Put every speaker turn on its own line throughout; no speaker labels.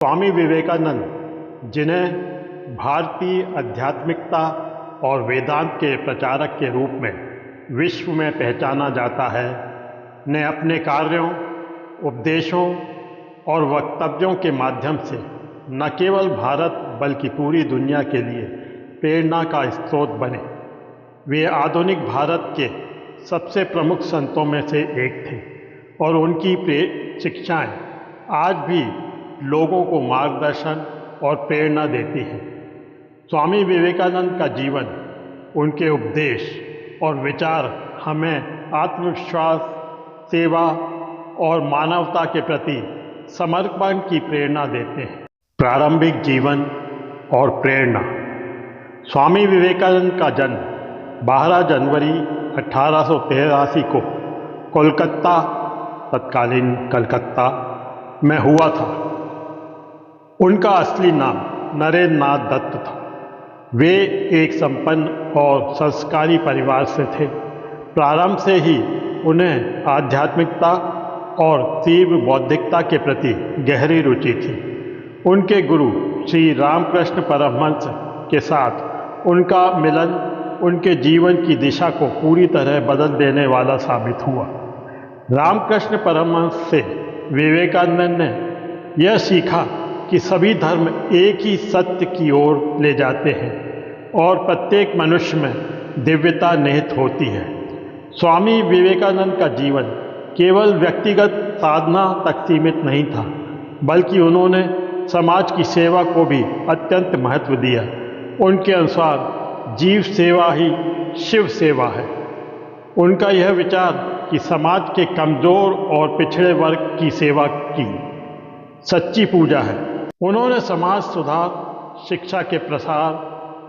स्वामी विवेकानंद, जिन्हें भारतीय आध्यात्मिकता और वेदांत के प्रचारक के रूप में विश्व में पहचाना जाता है, ने अपने कार्यों, उपदेशों और वक्तव्यों के माध्यम से न केवल भारत बल्कि पूरी दुनिया के लिए प्रेरणा का स्रोत बने। वे आधुनिक भारत के सबसे प्रमुख संतों में से एक थे और उनकी शिक्षाएं आज भी लोगों को मार्गदर्शन और प्रेरणा देती हैं। स्वामी विवेकानंद का जीवन, उनके उपदेश और विचार हमें आत्मविश्वास, सेवा और मानवता के प्रति समर्पण की प्रेरणा देते हैं। प्रारंभिक जीवन और प्रेरणा। स्वामी विवेकानंद का जन्म 12 जनवरी 1883 को कोलकाता, तत्कालीन कलकत्ता में हुआ था। उनका असली नाम नरेंद्र नाथ दत्त था। वे एक संपन्न और संस्कारी परिवार से थे। प्रारंभ से ही उन्हें आध्यात्मिकता और तीव्र बौद्धिकता के प्रति गहरी रुचि थी। उनके गुरु श्री रामकृष्ण परमहंस के साथ उनका मिलन उनके जीवन की दिशा को पूरी तरह बदल देने वाला साबित हुआ। रामकृष्ण परमहंस से विवेकानंद ने यह सीखा कि सभी धर्म एक ही सत्य की ओर ले जाते हैं और प्रत्येक मनुष्य में दिव्यता निहित होती है। स्वामी विवेकानंद का जीवन केवल व्यक्तिगत साधना तक सीमित नहीं था, बल्कि उन्होंने समाज की सेवा को भी अत्यंत महत्व दिया। उनके अनुसार जीव सेवा ही शिव सेवा है। उनका यह विचार कि समाज के कमज़ोर और पिछड़े वर्ग की सेवा की सच्ची पूजा है। उन्होंने समाज सुधार, शिक्षा के प्रसार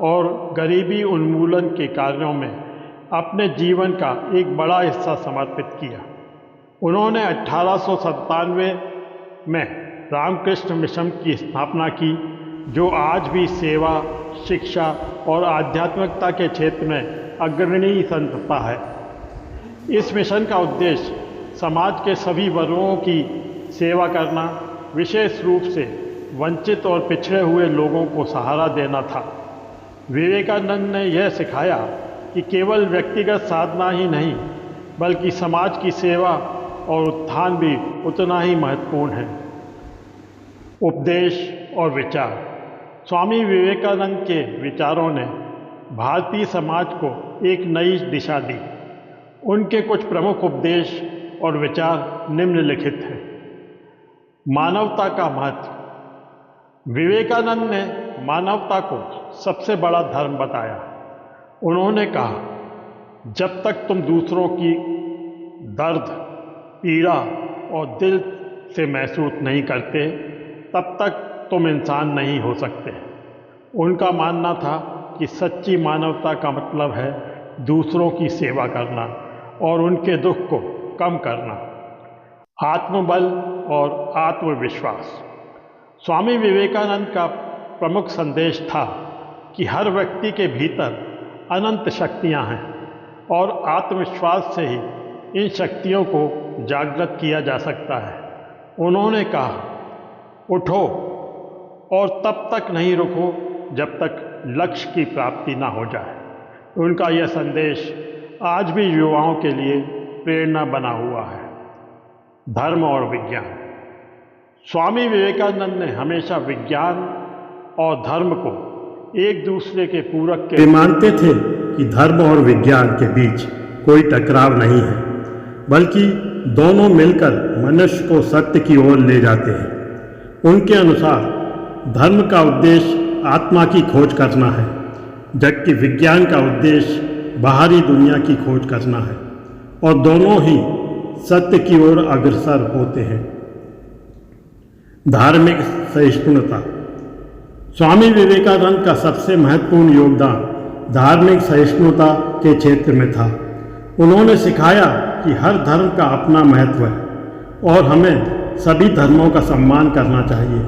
और गरीबी उन्मूलन के कार्यों में अपने जीवन का एक बड़ा हिस्सा समर्पित किया। उन्होंने 1897 में रामकृष्ण मिशन की स्थापना की, जो आज भी सेवा, शिक्षा और आध्यात्मिकता के क्षेत्र में अग्रणी संस्था है। इस मिशन का उद्देश्य समाज के सभी वर्गों की सेवा करना, विशेष रूप से वंचित और पिछड़े हुए लोगों को सहारा देना था। विवेकानंद ने यह सिखाया कि केवल व्यक्तिगत साधना ही नहीं, बल्कि समाज की सेवा और उत्थान भी उतना ही महत्वपूर्ण है। उपदेश और विचार। स्वामी विवेकानंद के विचारों ने भारतीय समाज को एक नई दिशा दी। उनके कुछ प्रमुख उपदेश और विचार निम्नलिखित हैं। मानवता का महत्व। विवेकानंद ने मानवता को सबसे बड़ा धर्म बताया। उन्होंने कहा, जब तक तुम दूसरों की दर्द, पीड़ा और दिल से महसूस नहीं करते, तब तक तुम इंसान नहीं हो सकते। उनका मानना था कि सच्ची मानवता का मतलब है दूसरों की सेवा करना और उनके दुख को कम करना। आत्मबल और आत्मविश्वास। स्वामी विवेकानंद का प्रमुख संदेश था कि हर व्यक्ति के भीतर अनंत शक्तियां हैं और आत्मविश्वास से ही इन शक्तियों को जागृत किया जा सकता है। उन्होंने कहा, उठो और तब तक नहीं रुको जब तक लक्ष्य की प्राप्ति ना हो जाए। उनका यह संदेश आज भी युवाओं के लिए प्रेरणा बना हुआ है। धर्म और विज्ञान। स्वामी विवेकानंद ने हमेशा विज्ञान और धर्म को एक दूसरे के पूरक के मानते थे कि धर्म और विज्ञान के बीच कोई टकराव नहीं है, बल्कि दोनों मिलकर मनुष्य को सत्य की ओर ले जाते हैं। उनके अनुसार धर्म का उद्देश्य आत्मा की खोज करना है, जबकि विज्ञान का उद्देश्य बाहरी दुनिया की खोज करना है, और दोनों ही सत्य की ओर अग्रसर होते हैं। धार्मिक सहिष्णुता। स्वामी विवेकानंद का सबसे महत्वपूर्ण योगदान धार्मिक सहिष्णुता के क्षेत्र में था। उन्होंने सिखाया कि हर धर्म का अपना महत्व है और हमें सभी धर्मों का सम्मान करना चाहिए।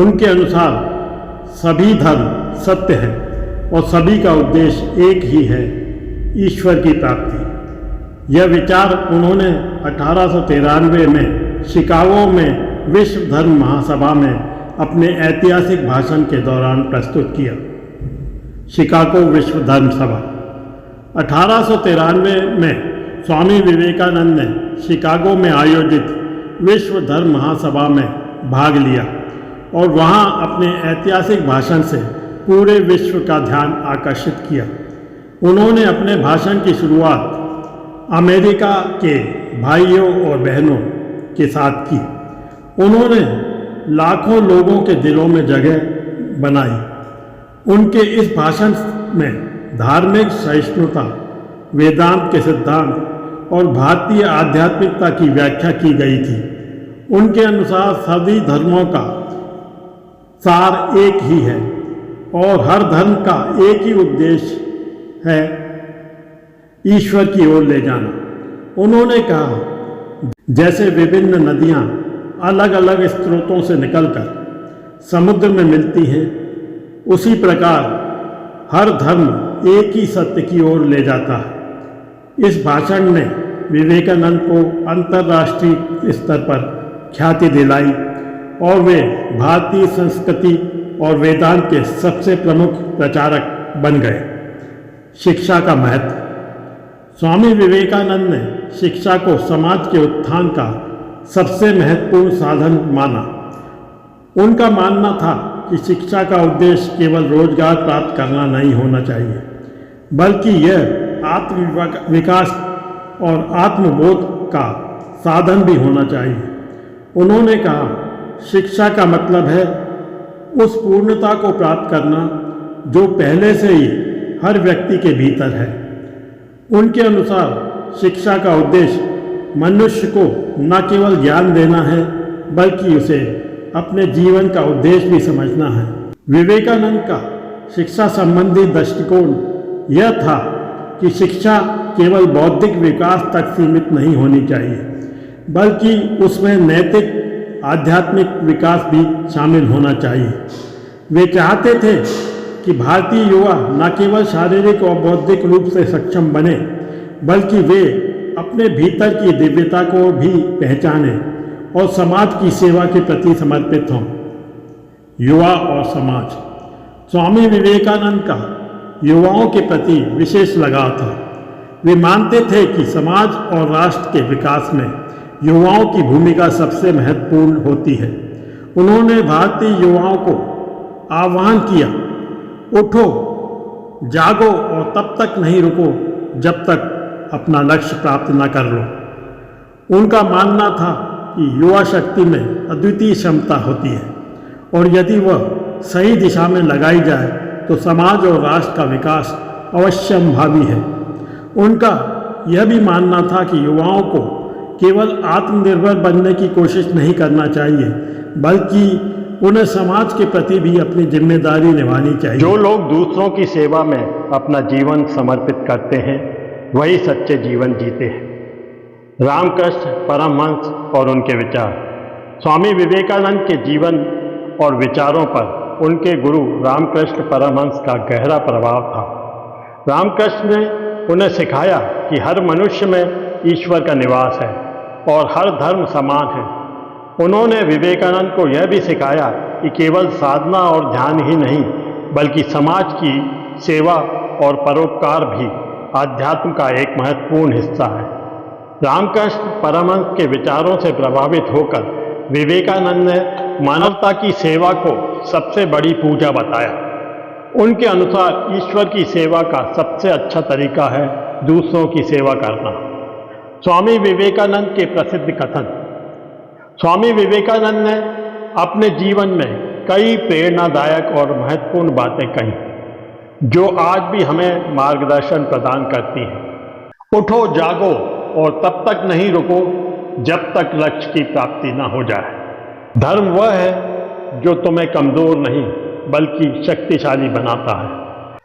उनके अनुसार सभी धर्म सत्य हैं और सभी का उद्देश्य एक ही है, ईश्वर की प्राप्ति। यह विचार उन्होंने 1893 में शिकागो में विश्व धर्म महासभा में अपने ऐतिहासिक भाषण के दौरान प्रस्तुत किया। शिकागो विश्व धर्म सभा 1893 में स्वामी विवेकानंद ने शिकागो में आयोजित विश्व धर्म महासभा में भाग लिया और वहां अपने ऐतिहासिक भाषण से पूरे विश्व का ध्यान आकर्षित किया। उन्होंने अपने भाषण की शुरुआत अमेरिका के भाइयों और बहनों के साथ की। उन्होंने लाखों लोगों के दिलों में जगह बनाई। उनके इस भाषण में धार्मिक सहिष्णुता, वेदांत के सिद्धांत और भारतीय आध्यात्मिकता की व्याख्या की गई थी। उनके अनुसार सभी धर्मों का सार एक ही है और हर धर्म का एक ही उद्देश्य है, ईश्वर की ओर ले जाना। उन्होंने कहा, जैसे विभिन्न नदियां अलग अलग स्रोतों से निकलकर समुद्र में मिलती हैं, उसी प्रकार हर धर्म एक ही सत्य की ओर ले जाता है। इस भाषण ने विवेकानंद को अंतर्राष्ट्रीय स्तर पर ख्याति दिलाई और वे भारतीय संस्कृति और वेदांत के सबसे प्रमुख प्रचारक बन गए। शिक्षा का महत्व। स्वामी विवेकानंद ने शिक्षा को समाज के उत्थान का सबसे महत्वपूर्ण साधन माना। उनका मानना था कि शिक्षा का उद्देश्य केवल रोजगार प्राप्त करना नहीं होना चाहिए, बल्कि यह आत्मविकास और आत्मबोध का साधन भी होना चाहिए। उन्होंने कहा, शिक्षा का मतलब है उस पूर्णता को प्राप्त करना जो पहले से ही हर व्यक्ति के भीतर है। उनके अनुसार शिक्षा का उद्देश्य मनुष्य को न केवल ज्ञान देना है, बल्कि उसे अपने जीवन का उद्देश्य भी समझना है। विवेकानंद का शिक्षा संबंधी दृष्टिकोण यह था कि शिक्षा केवल बौद्धिक विकास तक सीमित नहीं होनी चाहिए, बल्कि उसमें नैतिक आध्यात्मिक विकास भी शामिल होना चाहिए। वे चाहते थे कि भारतीय युवा न केवल शारीरिक और बौद्धिक रूप से सक्षम बने, बल्कि वे अपने भीतर की दिव्यता को भी पहचाने और समाज की सेवा के प्रति समर्पित हों। युवा और समाज। स्वामी विवेकानंद का युवाओं के प्रति विशेष लगाव था। वे मानते थे कि समाज और राष्ट्र के विकास में युवाओं की भूमिका सबसे महत्वपूर्ण होती है। उन्होंने भारतीय युवाओं को आह्वान किया, उठो, जागो और तब तक नहीं रुको जब तक अपना लक्ष्य प्राप्त न कर लो। उनका मानना था कि युवा शक्ति में अद्वितीय क्षमता होती है और यदि वह सही दिशा में लगाई जाए तो समाज और राष्ट्र का विकास अवश्यंभावी है। उनका यह भी मानना था कि युवाओं को केवल आत्मनिर्भर बनने की कोशिश नहीं करना चाहिए, बल्कि उन्हें समाज के प्रति भी अपनी जिम्मेदारी निभानी चाहिए। जो लोग दूसरों की सेवा में अपना जीवन समर्पित करते हैं, वही सच्चे जीवन जीते हैं। रामकृष्ण परमहंस और उनके विचार। स्वामी विवेकानंद के जीवन और विचारों पर उनके गुरु रामकृष्ण परमहंस का गहरा प्रभाव था। रामकृष्ण ने उन्हें सिखाया कि हर मनुष्य में ईश्वर का निवास है और हर धर्म समान है। उन्होंने विवेकानंद को यह भी सिखाया कि केवल साधना और ध्यान ही नहीं, बल्कि समाज की सेवा और परोपकार भी आध्यात्म का एक महत्वपूर्ण हिस्सा है। रामकृष्ण परमहंस के विचारों से प्रभावित होकर विवेकानंद ने मानवता की सेवा को सबसे बड़ी पूजा बताया। उनके अनुसार ईश्वर की सेवा का सबसे अच्छा तरीका है दूसरों की सेवा करना। स्वामी विवेकानंद के प्रसिद्ध कथन। स्वामी विवेकानंद ने अपने जीवन में कई प्रेरणादायक और महत्वपूर्ण बातें कही, जो आज भी हमें मार्गदर्शन प्रदान करती हैं। उठो, जागो और तब तक नहीं रुको जब तक लक्ष्य की प्राप्ति न हो जाए। धर्म वह है जो तुम्हें कमजोर नहीं बल्कि शक्तिशाली बनाता है।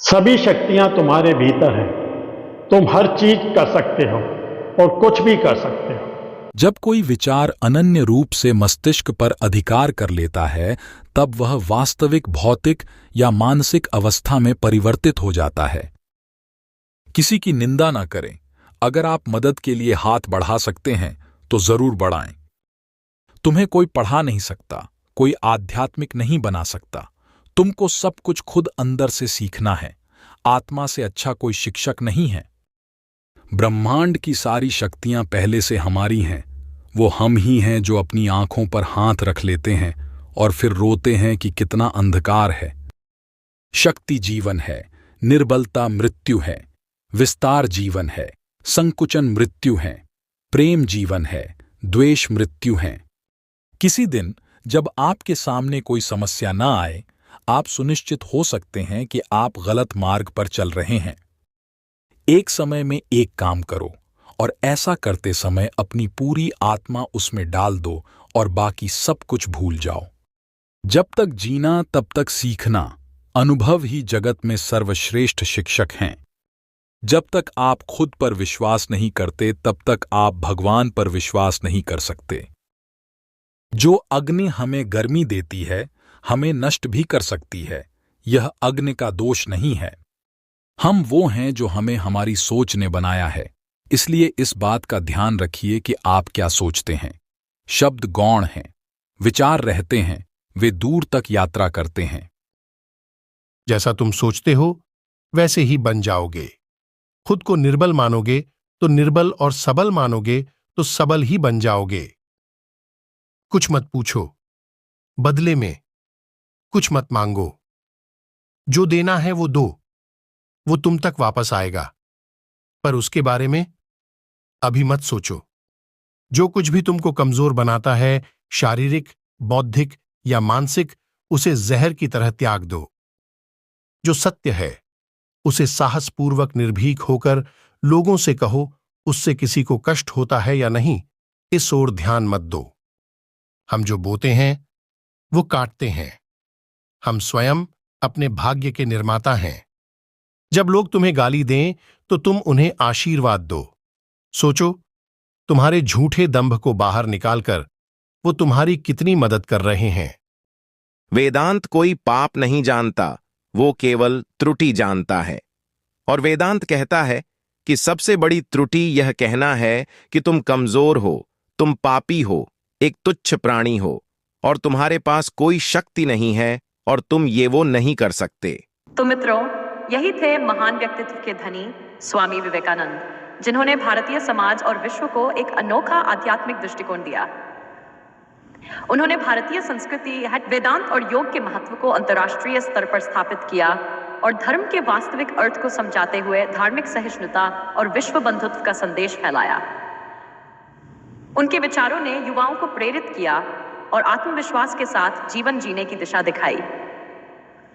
सभी शक्तियां तुम्हारे भीतर हैं। तुम हर चीज कर सकते हो और कुछ भी कर सकते हो।
जब कोई विचार अनन्य रूप से मस्तिष्क पर अधिकार कर लेता है, तब वह वास्तविक भौतिक या मानसिक अवस्था में परिवर्तित हो जाता है। किसी की निंदा न करें। अगर आप मदद के लिए हाथ बढ़ा सकते हैं तो जरूर बढ़ाएं। तुम्हें कोई पढ़ा नहीं सकता, कोई आध्यात्मिक नहीं बना सकता। तुमको सब कुछ खुद अंदर से सीखना है। आत्मा से अच्छा कोई शिक्षक नहीं है। ब्रह्मांड की सारी शक्तियां पहले से हमारी हैं। वो हम ही हैं जो अपनी आंखों पर हाथ रख लेते हैं और फिर रोते हैं कि कितना अंधकार है। शक्ति जीवन है, निर्बलता मृत्यु है, विस्तार जीवन है, संकुचन मृत्यु है, प्रेम जीवन है, द्वेष मृत्यु है। किसी दिन जब आपके सामने कोई समस्या ना आए, आप सुनिश्चित हो सकते हैं कि आप गलत मार्ग पर चल रहे हैं। एक समय में एक काम करो और ऐसा करते समय अपनी पूरी आत्मा उसमें डाल दो और बाकी सब कुछ भूल जाओ। जब तक जीना तब तक सीखना। अनुभव ही जगत में सर्वश्रेष्ठ शिक्षक हैं। जब तक आप खुद पर विश्वास नहीं करते तब तक आप भगवान पर विश्वास नहीं कर सकते। जो अग्नि हमें गर्मी देती है, हमें नष्ट भी कर सकती है। यह अग्नि का दोष नहीं है। हम वो हैं जो हमें हमारी सोच ने बनाया है। इसलिए इस बात का ध्यान रखिए कि आप क्या सोचते हैं। शब्द गौण हैं, विचार रहते हैं, वे दूर तक यात्रा करते हैं।
जैसा तुम सोचते हो वैसे ही बन जाओगे। खुद को निर्बल मानोगे तो निर्बल, और सबल मानोगे तो सबल ही बन जाओगे। कुछ मत पूछो, बदले में कुछ मत मांगो। जो देना है वो दो, वो तुम तक वापस आएगा। पर उसके बारे में अभी मत सोचो। जो कुछ भी तुमको कमजोर बनाता है, शारीरिक, बौद्धिक या मानसिक, उसे जहर की तरह त्याग दो। जो सत्य है उसे साहसपूर्वक निर्भीक होकर लोगों से कहो। उससे किसी को कष्ट होता है या नहीं, इस ओर ध्यान मत दो। हम जो बोते हैं वो काटते हैं। हम स्वयं अपने भाग्य के निर्माता हैं। जब लोग तुम्हें गाली दें तो तुम उन्हें आशीर्वाद दो। सोचो, तुम्हारे झूठे दंभ को बाहर निकालकर वो तुम्हारी कितनी मदद कर रहे हैं।
वेदांत कोई पाप नहीं जानता, वो केवल त्रुटि जानता है। और वेदांत कहता है कि सबसे बड़ी त्रुटि यह कहना है कि तुम कमजोर हो, तुम पापी हो, एक तुच्छ प्राणी हो, और तुम्हारे पास कोई शक्ति नहीं है और तुम ये वो नहीं कर सकते।
तो मित्रों, यही थे महान व्यक्तित्व के धनी स्वामी विवेकानंद, जिन्होंने भारतीय समाज और विश्व को एक अनोखा आध्यात्मिक दृष्टिकोण दिया। उन्होंने भारतीय संस्कृति, वेदांत और योग के महत्व को अंतर्राष्ट्रीय स्तर पर स्थापित किया और धर्म के वास्तविक अर्थ को समझाते हुए धार्मिक सहिष्णुता और विश्व बंधुत्व का संदेश फैलाया। उनके विचारों ने युवाओं को प्रेरित किया और आत्मविश्वास के साथ जीवन जीने की दिशा दिखाई।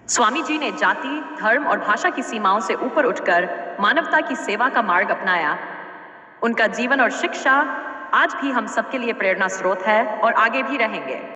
स्वामी जी ने जाति, धर्म और भाषा की सीमाओं से ऊपर उठकर मानवता की सेवा का मार्ग अपनाया। उनका जीवन और शिक्षा आज भी हम सबके लिए प्रेरणा स्रोत है और आगे भी रहेंगे।